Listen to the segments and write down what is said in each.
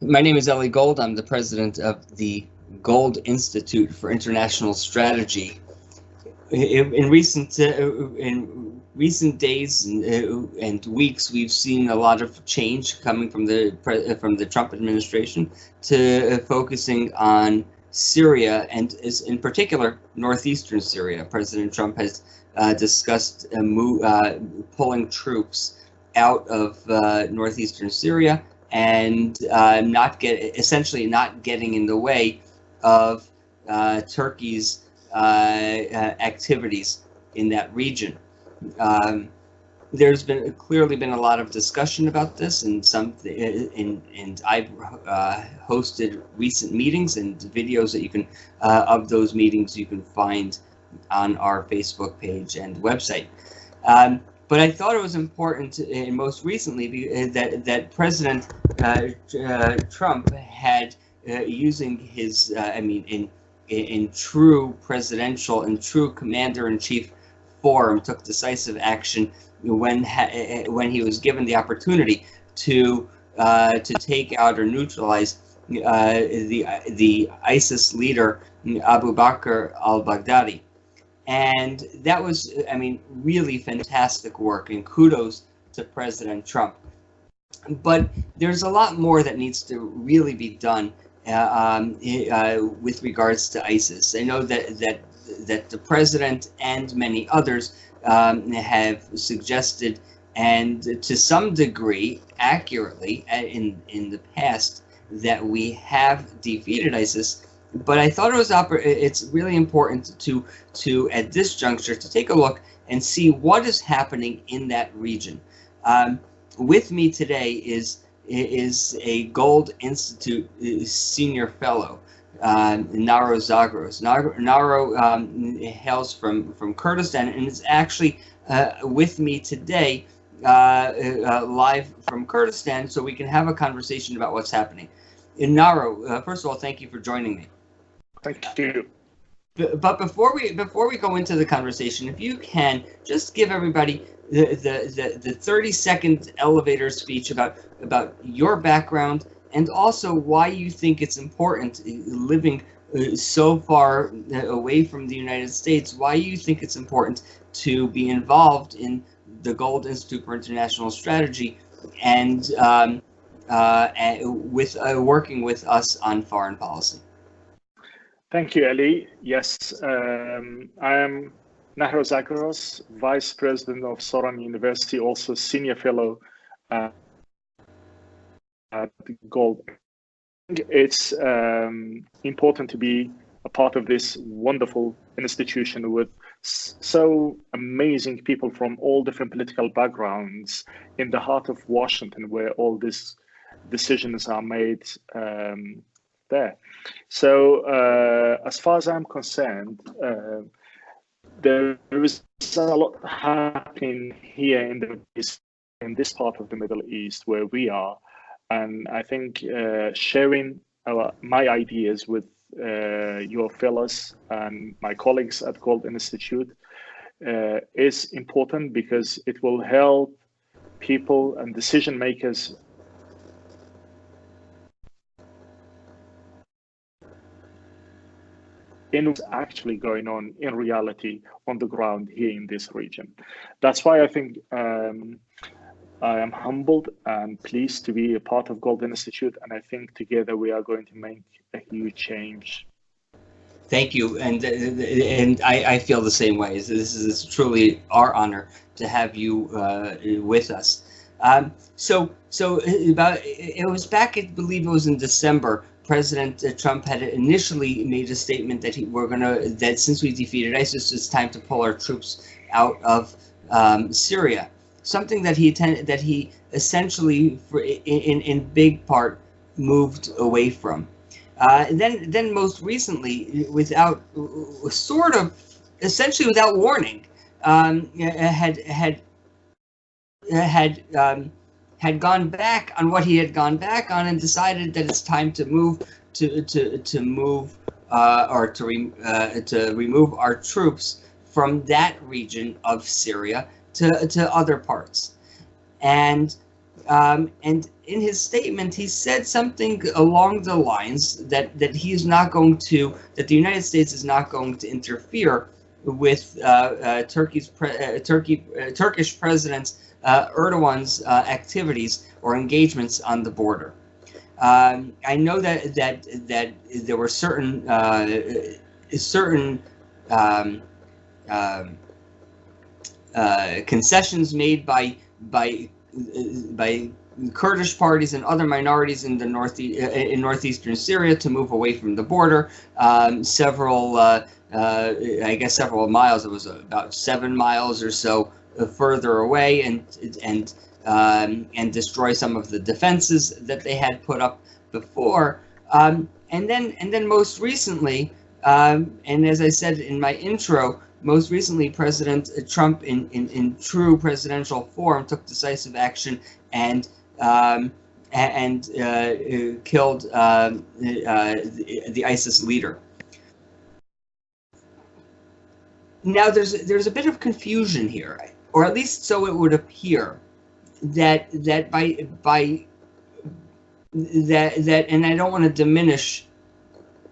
My name is Ellie Gold. I'm the president of the Gold Institute for International Strategy. In recent days and weeks, we've seen a lot of change coming from the Trump administration to focusing on Syria, and in particular northeastern Syria. President Trump has discussed pulling troops out of northeastern Syria and essentially not getting in the way of Turkey's activities in that region. There's clearly been a lot of discussion about this, and I've hosted recent meetings, and videos that you can of those meetings you can find on our Facebook page and website. But I thought it was important, and most recently, that President Trump had using his, in true presidential and true commander-in-chief form, took decisive action when he was given the opportunity to take out or neutralize the ISIS leader Abū Bakr al-Baghdadi. And that was, really fantastic work, and kudos to President Trump. But there's a lot more that needs to really be done with regards to ISIS. I know that the president and many others have suggested, and to some degree accurately in the past, that we have defeated ISIS. But I thought it's really important to at this juncture to take a look and see what is happening in that region. With me today is a Gold Institute senior fellow, Nahro Zagros. Nahro hails from Kurdistan and is actually with me today live from Kurdistan, so we can have a conversation about what's happening. And Nahro, first of all, thank you for joining me. Thank you. But before we go into the conversation, if you can just give everybody the 30-second elevator speech about your background, and also why you think it's important, living so far away from the United States, why you think it's important to be involved in the Gold Institute for International Strategy and with working with us on foreign policy. Thank you, Ali. Yes, I am Nahro Zagros, Vice President of Soran University, also Senior Fellow at Gold. It's important to be a part of this wonderful institution with so amazing people from all different political backgrounds in the heart of Washington, where all these decisions are made there. So as far as I'm concerned, there is a lot happening here in this part of the Middle East where we are, and I think sharing my ideas with your fellows and my colleagues at Gold Institute is important, because it will help people and decision makers in what's actually going on in reality on the ground here in this region. That's why I think I am humbled and pleased to be a part of Gold Institute, and I think together we are going to make a huge change. Thank you, and I feel the same way. This is truly our honor to have you with us. So it was back, I believe it was in December, President Trump had initially made a statement that that since we defeated ISIS, it's time to pull our troops out of Syria. Something that he essentially, in big part, moved away from. Then most recently, essentially without warning, had gone back on what he had gone back on and decided that it's time to remove our troops from that region of Syria to other parts. And And in his statement, he said something along the lines that the United States is not going to interfere with Turkish President Erdogan's activities or engagements on the border. I know that there were certain concessions made by Kurdish parties and other minorities in the northeastern Syria to move away from the border. Several miles. It was about 7 miles or so further away, and destroy some of the defenses that they had put up before. And then most recently, and as I said in my intro, most recently, President Trump, in true presidential form, took decisive action and killed the ISIS leader. Now, there's a bit of confusion here, or at least so it would appear, that and I don't want to diminish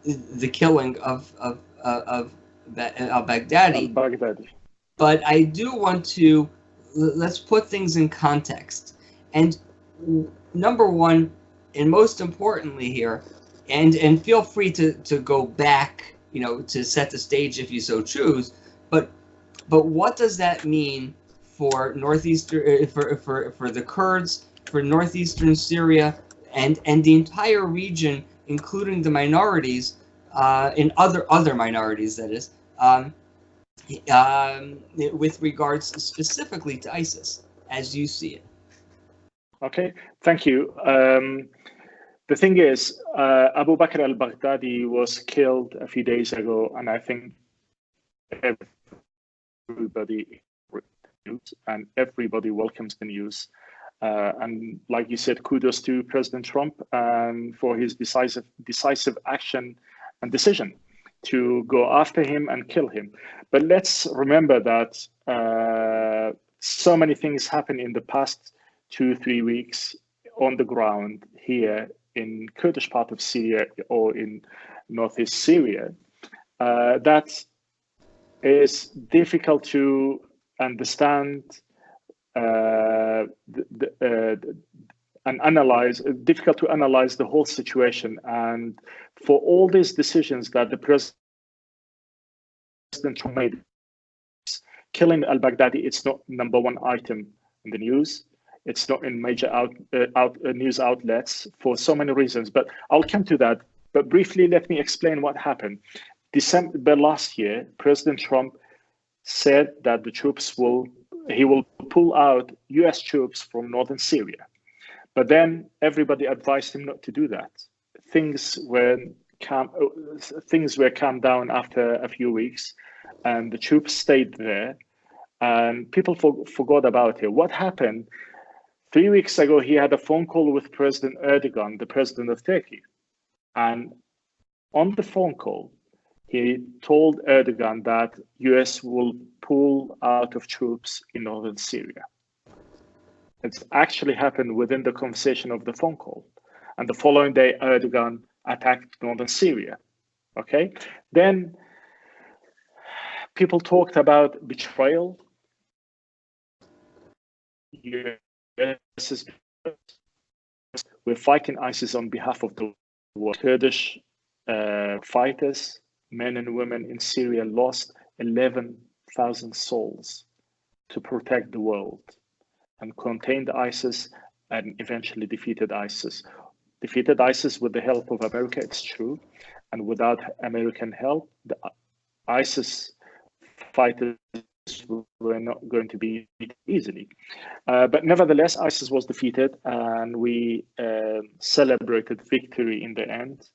the killing of al-Baghdadi, but I do want to, let's put things in context. And number one, and most importantly here, and feel free to go back, to set the stage if you so choose, but what does that mean for northeastern, for the Kurds, for northeastern Syria, and the entire region, including the minorities, in other minorities, that is, with regards specifically to ISIS, as you see it? Okay, thank you. The thing is, Abū Bakr al-Baghdadi was killed a few days ago, and I think everybody welcomes the news. And like you said, kudos to President Trump for his decisive action and decision to go after him and kill him. But let's remember that so many things happened in the past 2-3 weeks on the ground here in Kurdish part of Syria or in northeast Syria that is difficult to understand and analyze, difficult to analyze the whole situation. And for all these decisions that the President made, killing al-Baghdadi, it's not number one item in the news. It's not in major news outlets for so many reasons, but I'll come to that. But briefly, let me explain what happened. December last year, President Trump said that he will pull out US troops from northern Syria. But then everybody advised him not to do that. Things were calmed down after a few weeks, and the troops stayed there, and people forgot about it. What happened? 3 weeks ago, he had a phone call with President Erdogan, the president of Turkey. And on the phone call, he told Erdogan that US will pull out of troops in northern Syria. It's actually happened within the conversation of the phone call. And the following day, Erdogan attacked northern Syria. Okay? Then people talked about betrayal. We're fighting ISIS on behalf of the world. Kurdish fighters, men and women in Syria, lost 11,000 souls to protect the world and contained ISIS and eventually defeated ISIS. Defeated ISIS with the help of America, it's true. And without American help, the ISIS fighters were not going to be defeated easily. But nevertheless, ISIS was defeated, and we celebrated victory in the end.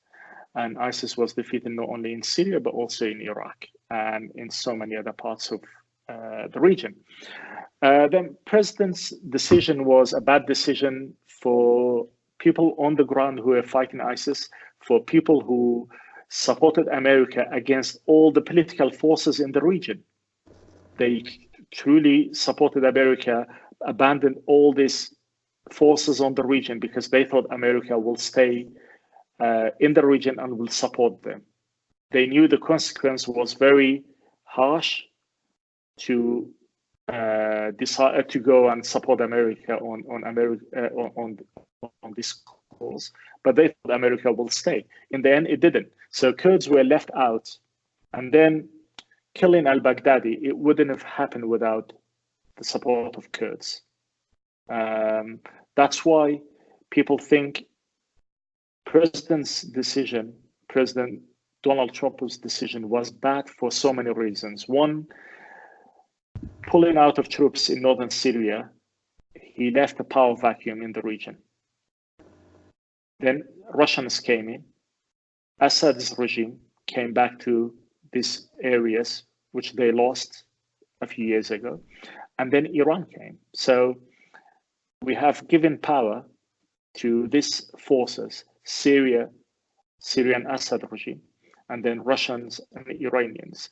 And ISIS was defeated not only in Syria, but also in Iraq and in so many other parts of the region. The president's decision was a bad decision for people on the ground who are fighting ISIS, for people who supported America against all the political forces in the region. They truly supported America, abandoned all these forces on the region because they thought America will stay in the region and will support them. They knew the consequence was very harsh to decide to go and support America on this cause, but they thought America will stay. In the end, it didn't. So Kurds were left out, and then killing al-Baghdadi, it wouldn't have happened without the support of Kurds. That's why people think President Donald Trump's decision was bad for so many reasons. One, pulling out of troops in northern Syria, he left a power vacuum in the region. Then Russians came in. Assad's regime came back to these areas, which they lost a few years ago. And then Iran came. So we have given power to these forces, Syrian Assad regime, and then Russians and the Iranians.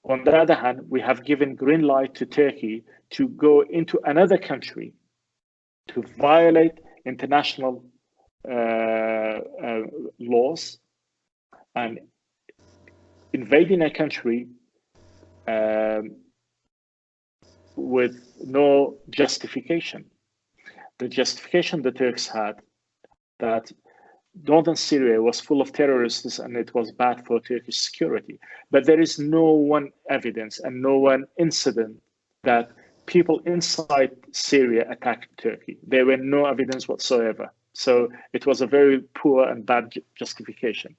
On the other hand, we have given green light to Turkey to go into another country to violate international laws and invading a country with no justification. The justification the Turks had that northern Syria was full of terrorists and it was bad for Turkish security. But there is no one evidence and no one incident that people inside Syria attacked Turkey. There were no evidence whatsoever. So it was a very poor and bad justification.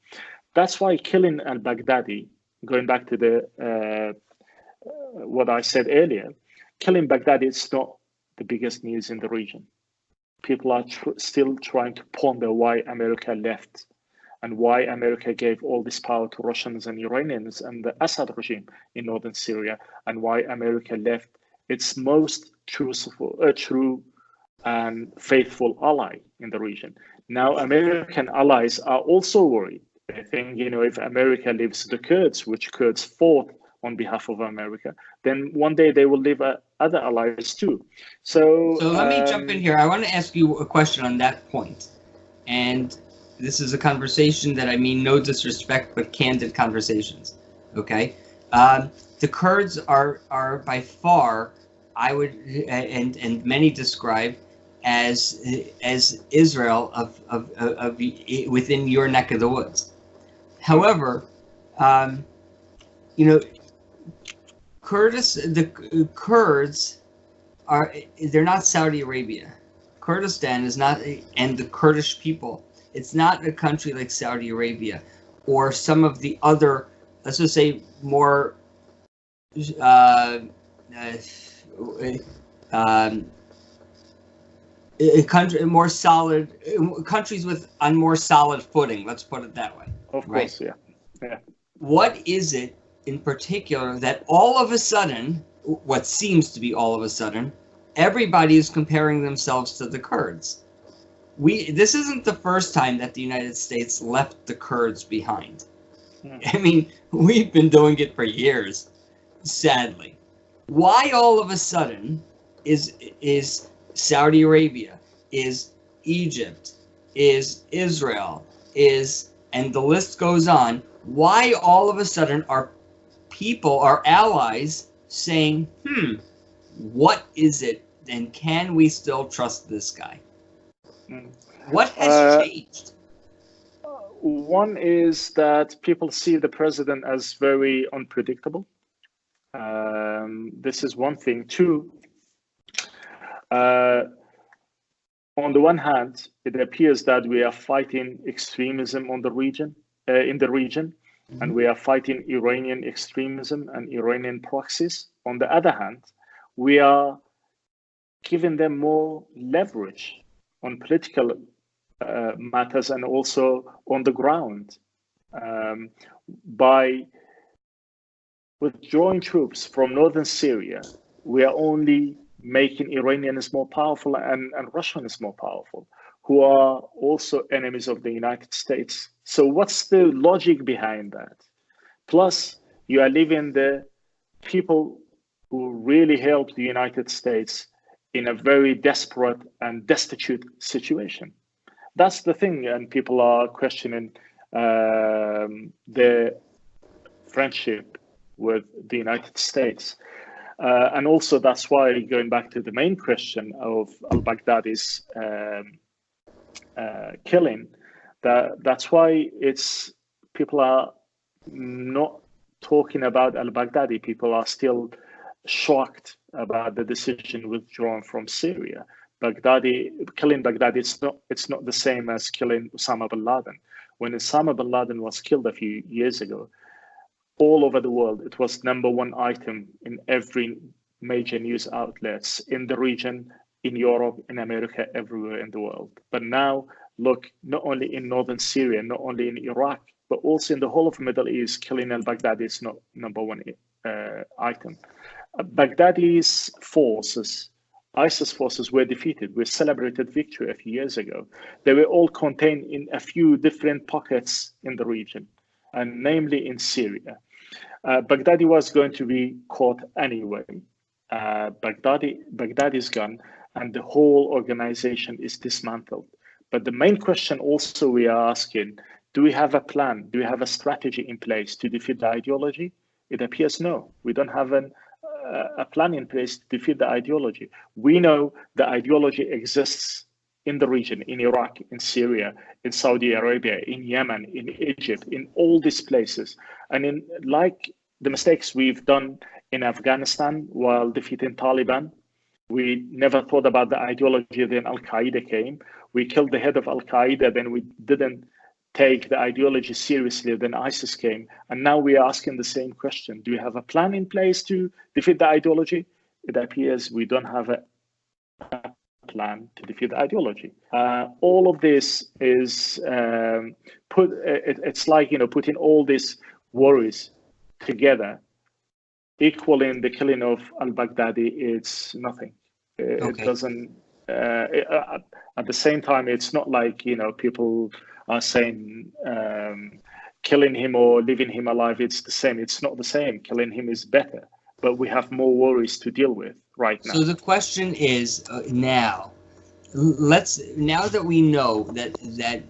That's why killing al-Baghdadi, going back to the what I said earlier, killing Baghdadi is not the biggest news in the region. People are still trying to ponder why America left and why America gave all this power to Russians and Iranians and the Assad regime in northern Syria, and why America left its most true and faithful ally in the region. Now, American allies are also worried. They think, if America leaves the Kurds, which Kurds fought on behalf of America, then one day they will leave other allies too. So let me jump in here. I want to ask you a question on that point. And this is a conversation that I mean no disrespect, but candid conversations. Okay. The Kurds are by far, I would, and many describe as Israel of within your neck of the woods. However, the Kurds they're not Saudi Arabia. Kurdistan is not, and the Kurdish people, it's not a country like Saudi Arabia or some of the other, let's just say, more more solid countries on more solid footing. Let's put it that way. Of course, right? Yeah. What is it in particular that all of a sudden, what seems to be all of a sudden, everybody is comparing themselves to the Kurds? This isn't the first time that the United States left the Kurds behind. I mean, we've been doing it for years, sadly. Why all of a sudden is Saudi Arabia, is Egypt, is Israel, and the list goes on, why all of a sudden are people, our allies, saying, what is it, and can we still trust this guy? What has changed? One is that people see the president as very unpredictable. This is one thing. Two, on the one hand, it appears that we are fighting extremism in the region, and we are fighting Iranian extremism and Iranian proxies. On the other hand, we are giving them more leverage on political matters and also on the ground. By withdrawing troops from northern Syria, we are only making Iranians more powerful and Russians more powerful, who are also enemies of the United States. So what's the logic behind that? Plus, you are leaving the people who really helped the United States in a very desperate and destitute situation. That's the thing, and people are questioning the friendship with the United States. And also that's why, going back to the main question of al-Baghdadi's killing, that's why people are not talking about al-Baghdadi. People are still shocked about the decision withdrawn from Syria. Killing Baghdadi, it's not the same as killing Osama bin Laden. When Osama bin Laden was killed a few years ago, all over the world, it was #1 item in every major news outlets in the region, in Europe, in America, everywhere in the world. But now, look, not only in northern Syria, not only in Iraq, but also in the whole of the Middle East, killing al-Baghdadi is not #1 item. Baghdadi's forces, ISIS forces, were defeated. We celebrated victory a few years ago. They were all contained in a few different pockets in the region, and namely in Syria. Baghdadi was going to be caught anyway. Baghdadi is gone, and the whole organization is dismantled. But the main question also we are asking, do we have a plan? Do we have a strategy in place to defeat the ideology? It appears no. We don't have a plan in place to defeat the ideology. We know the ideology exists in the region, in Iraq, in Syria, in Saudi Arabia, in Yemen, in Egypt, in all these places. And in like the mistakes we've done in Afghanistan while defeating Taliban, we never thought about the ideology. Then Al-Qaeda came. We killed the head of Al-Qaeda. Then we didn't take the ideology seriously. Then ISIS came. And now we are asking the same question. Do we have a plan in place to defeat the ideology? It appears we don't have a plan to defeat the ideology. All of this is it's like, putting all these worries together, equaling the killing of al-Baghdadi. It's nothing. It doesn't. At the same time, it's not like people are saying killing him or leaving him alive. It's the same. It's not the same. Killing him is better, but we have more worries to deal with right now. So the question is now that we know that,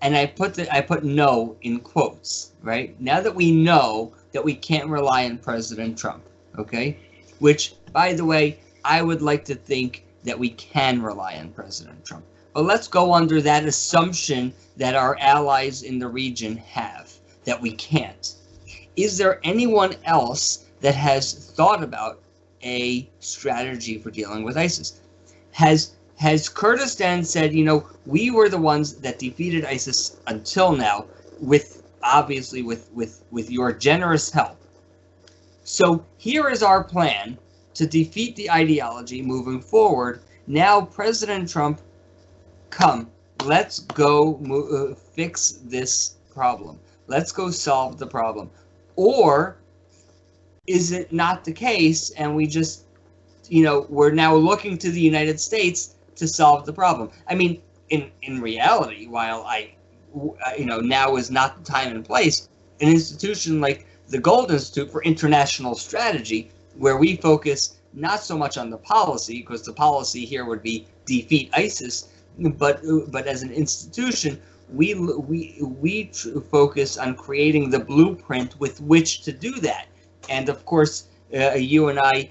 and I put no in quotes, right? Now that we know that we can't rely on President Trump, okay? Which, by the way, I would like to think that we can rely on President Trump. But let's go under that assumption that our allies in the region have, that we can't. Is there anyone else that has thought about a strategy for dealing with ISIS? Has Kurdistan said, we were the ones that defeated ISIS until now, obviously with your generous help. So here is our plan to defeat the ideology moving forward. Now, President Trump, come, let's go fix this problem. Let's go solve the problem. Or is it not the case, and we just, we're now looking to the United States to solve the problem? I mean, in reality, while now is not the time and place, an institution like the Gold Institute for International Strategy, where we focus not so much on the policy, because the policy here would be defeat ISIS, but as an institution, we focus on creating the blueprint with which to do that. And of course, you and I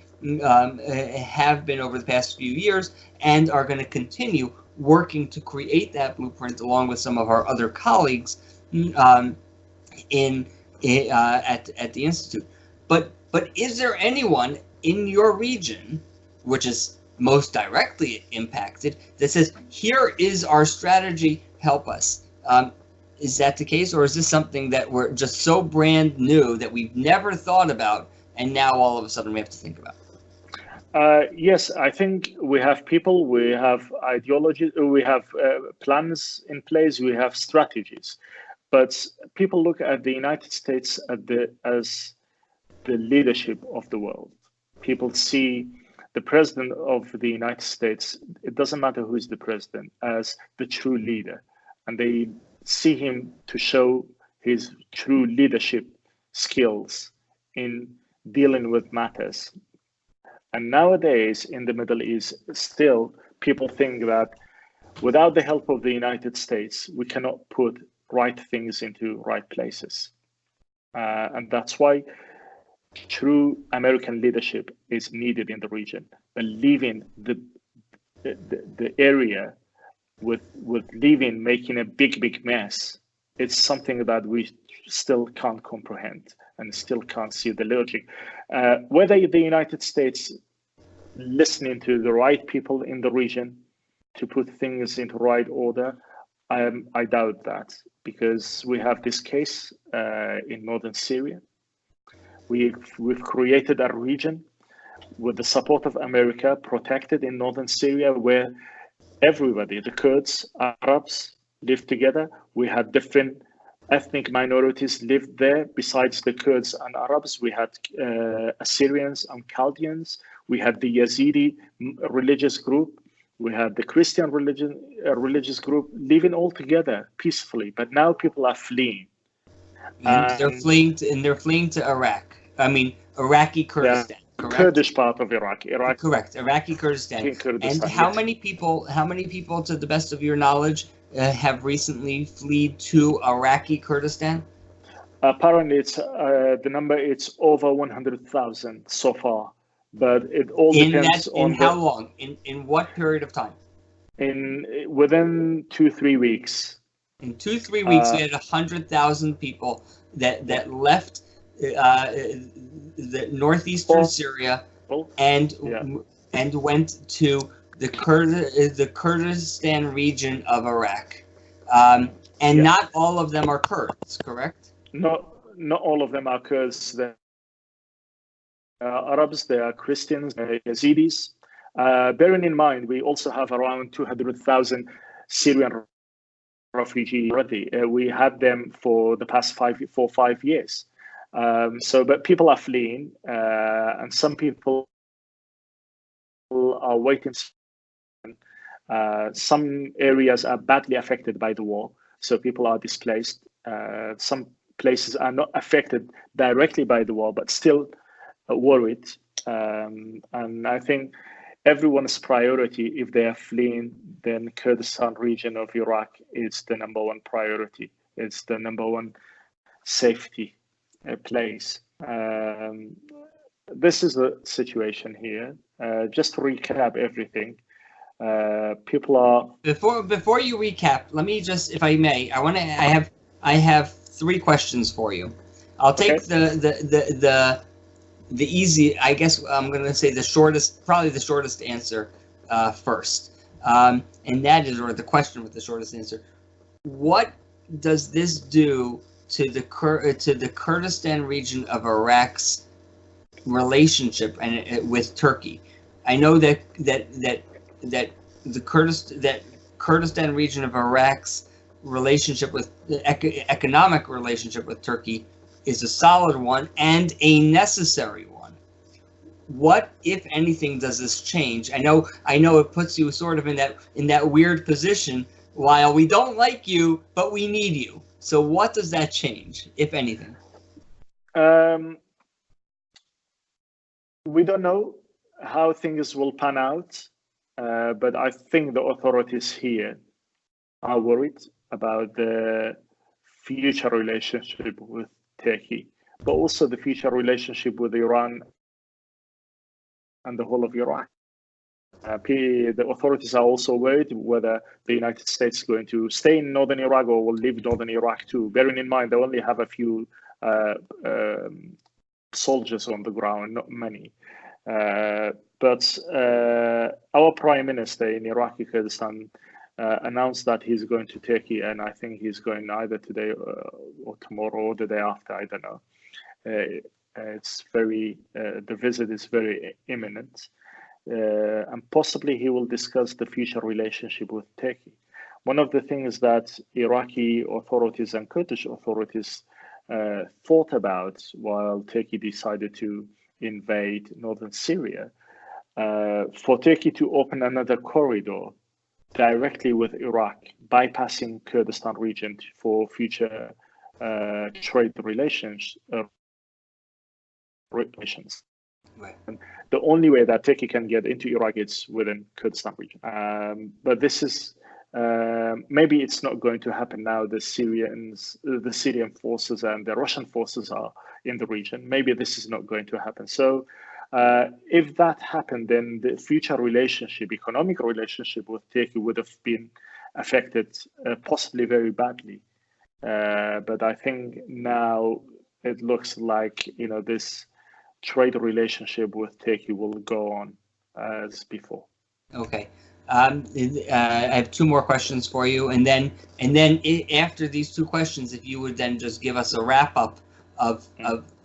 have been over the past few years and are going to continue working to create that blueprint along with some of our other colleagues at the Institute. But is there anyone in your region, which is most directly impacted, that says, here is our strategy, help us? Is that the case, or is this something that we're just so brand new that we've never thought about, and now all of a sudden we have to think about? Yes, I think we have people, we have ideology, we have plans in place, we have strategies. But people look at the United States as the leadership of the world. People see the president of the United States, it doesn't matter who is the president, as the true leader. And they see him to show his true leadership skills in dealing with matters. And nowadays in the Middle East, still people think that without the help of the United States, we cannot put right things into right places. And that's why true American leadership is needed in the region. But leaving the area with leaving making a big mess, it's something that we still can't comprehend and still can't see the logic. Whether the United States listening to the right people in the region to put things into right order, I doubt that, because we have this case in northern Syria. We've created a region with the support of America, protected in northern Syria, where everybody, the Kurds, Arabs, live together. We had different ethnic minorities lived there. Besides the Kurds and Arabs, we had Assyrians and Chaldeans. We had the Yazidi religious group. We had the Christian religious group living all together peacefully. But now people are fleeing. And they're fleeing to Iraq. I mean, Iraqi Kurdistan. Correct? Kurdish part of Iraq. Correct. Iraqi Kurdistan. And how many people, to the best of your knowledge, have recently fled to Iraqi Kurdistan? Apparently, it's the number. It's over 100,000 so far, but it all depends on how long? In what period of time? Within 2-3 weeks. In 2-3 weeks, we had 100,000 people that left the northeastern Syria and went to the Kurdistan region of Iraq, and not all of them are Kurds, correct? Not all of them are Kurds. They are Arabs, they are Christians, they are Yazidis. Bearing in mind, we also have around 200,000 Syrian refugees already. We had them for the past 4 or 5 years. But people are fleeing, and some people are waiting. Some areas are badly affected by the war, so people are displaced. Some places are not affected directly by the war, but still worried. And I think everyone's priority, if they are fleeing, then Kurdistan region of Iraq is the number one priority. It's the number one safety place. This is the situation here. Just to recap everything. People are before you recap, let me just, if I may, I have 3 questions for you. I'll take the easy, I guess I'm going to say probably the shortest answer first, and that is, or the question with the shortest answer. What does this do to the Kurdistan region of Iraq's relationship with Turkey? I know that the Kurdistan region of Iraq's relationship with economic relationship with Turkey is a solid one and a necessary one. What, if anything, does this change? I know it puts you sort of in that weird position. While we don't like you, but we need you. So what does that change, if anything? We don't know how things will pan out, but I think the authorities here are worried about the future relationship with Turkey, but also the future relationship with Iran and the whole of Iraq. The authorities are also worried whether the United States is going to stay in northern Iraq or will leave northern Iraq too. Bearing in mind, they only have a few soldiers on the ground, not many. But our Prime Minister in Iraqi Kurdistan announced that he's going to Turkey, and I think he's going either today or tomorrow or the day after. I don't know. It's very the visit is very imminent, and possibly he will discuss the future relationship with Turkey. One of the things that Iraqi authorities and Kurdish authorities thought about while Turkey decided to invade northern Syria, for Turkey to open another corridor directly with Iraq, bypassing Kurdistan region for future trade relations. Right. The only way that Turkey can get into Iraq is within Kurdistan region. But this is maybe it's not going to happen now. The Syrian forces and the Russian forces are in the region. Maybe this is not going to happen. So if that happened, then the future relationship, economic relationship with Turkey would have been affected possibly very badly. But I think now it looks like, you know, this trade relationship with Turkey will go on as before. Okay. I have two more questions for you, and then after these two questions, if you would then just give us a wrap up of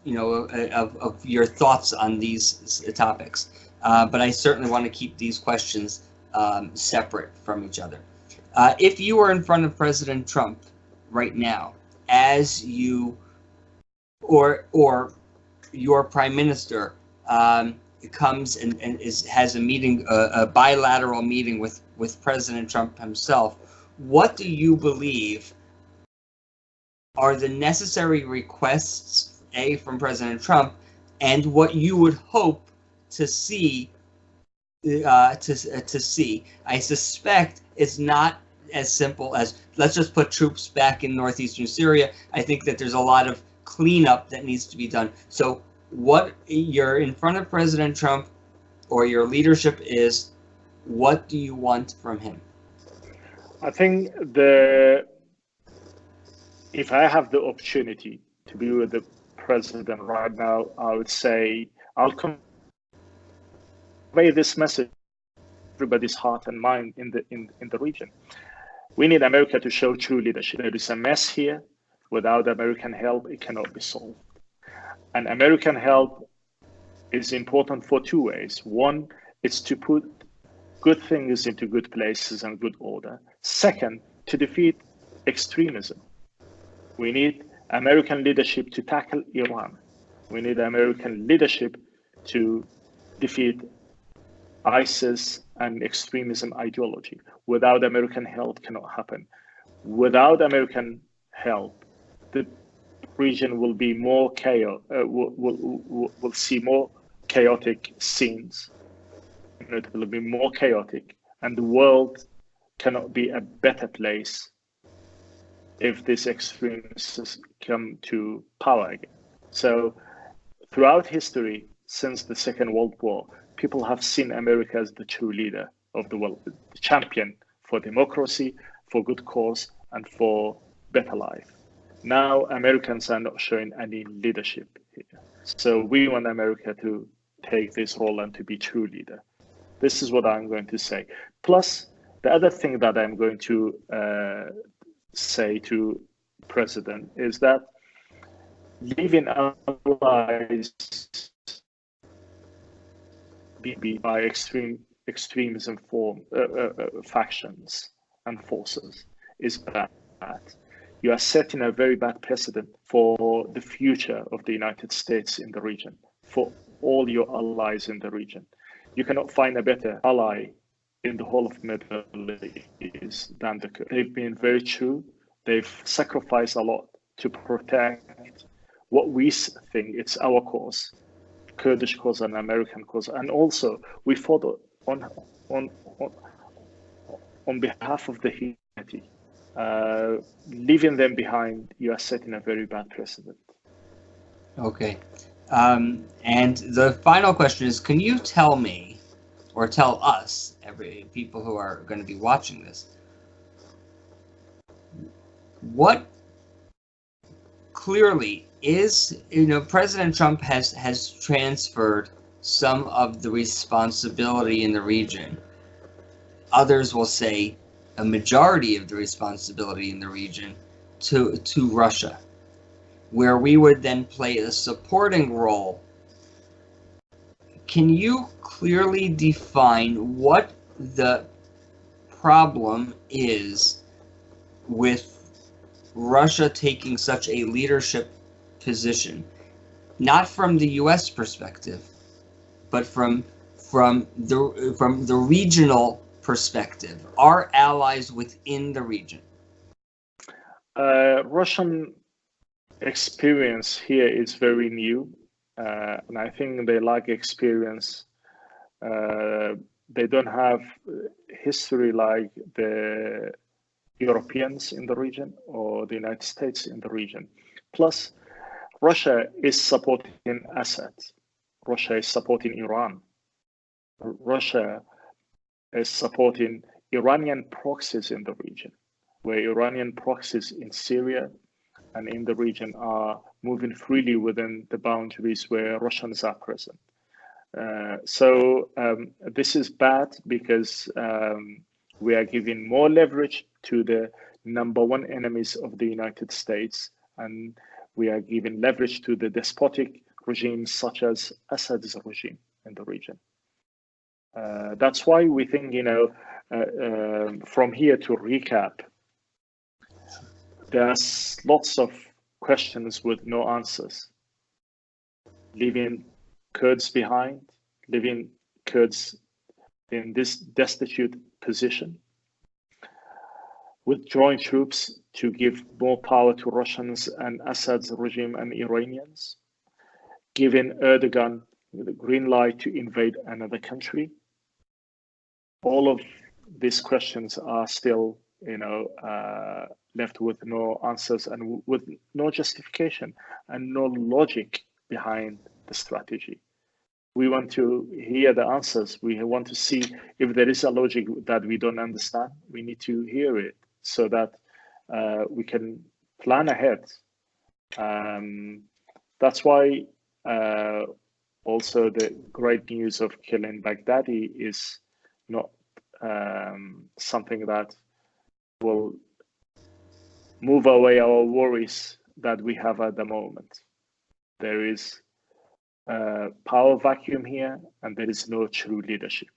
your thoughts on these topics. But I certainly want to keep these questions separate from each other. If you were in front of President Trump right now, as you or your prime minister comes and has a meeting, a bilateral meeting with President Trump himself, what do you believe are the necessary requests, from President Trump, and what you would hope to see? To see, I suspect it's not as simple as let's just put troops back in northeastern Syria. I think that there's a lot of cleanup that needs to be done. So what you're in front of President Trump or your leadership is, what do you want from him? I think if I have the opportunity to be with the president right now, I would say I'll convey this message to everybody's heart and mind in the region. We need America to show true leadership. There is a mess here. Without American help, it cannot be solved. And American help is important for two ways. One, it's to put good things into good places and good order. Second, to defeat extremism. We need American leadership to tackle Iran. We need American leadership to defeat ISIS and extremism ideology. Without American help, cannot happen. Without American help, the region will be more chaos. Will see more chaotic scenes. It will be more chaotic, and the world cannot be a better place if these extremists come to power again. So, throughout history, since the Second World War, people have seen America as the true leader of the world, the champion for democracy, for good cause, and for better life. Now, Americans are not showing any leadership here. So we want America to take this role and to be true leader. This is what I'm going to say. Plus, the other thing that I'm going to say to President is that leaving allies by extremism factions and forces is bad. You are setting a very bad precedent for the future of the United States in the region, for all your allies in the region. You cannot find a better ally in the whole of Middle East than the Kurds. They've been very true. They've sacrificed a lot to protect what we think it's our cause, Kurdish cause and American cause. And also, we fought on behalf of the humanity. Leaving them behind, you are setting a very bad precedent. Okay. And the final question is, can you tell me, or tell us, people who are going to be watching this, what clearly is, President Trump has transferred some of the responsibility in the region. Others will say a majority of the responsibility in the region to Russia, where we would then play a supporting role. Can you clearly define what the problem is with Russia taking such a leadership position, not from the U.S. perspective, but from the regional perspective, our allies within the region? Russian experience here is very new. and I think they lack experience. They don't have history like the Europeans in the region or the United States in the region. Plus, Russia is supporting Assad. Russia is supporting Iran. Russia is supporting Iranian proxies in the region, where Iranian proxies in Syria and in the region are moving freely within the boundaries where Russians are present. So this is bad because we are giving more leverage to the #1 enemies of the United States, and we are giving leverage to the despotic regimes such as Assad's regime in the region. That's why we think, from here to recap, there's lots of questions with no answers, leaving Kurds behind, leaving Kurds in this destitute position, withdrawing troops to give more power to Russians and Assad's regime and Iranians, giving Erdogan the green light to invade another country. All of these questions are still, left with no answers and with no justification and no logic behind the strategy. We want to hear the answers. We want to see if there is a logic that we don't understand. We need to hear it so that we can plan ahead. That's why also the great news of killing Baghdadi is not something that will move away our worries that we have at the moment. There is a power vacuum here, and there is no true leadership.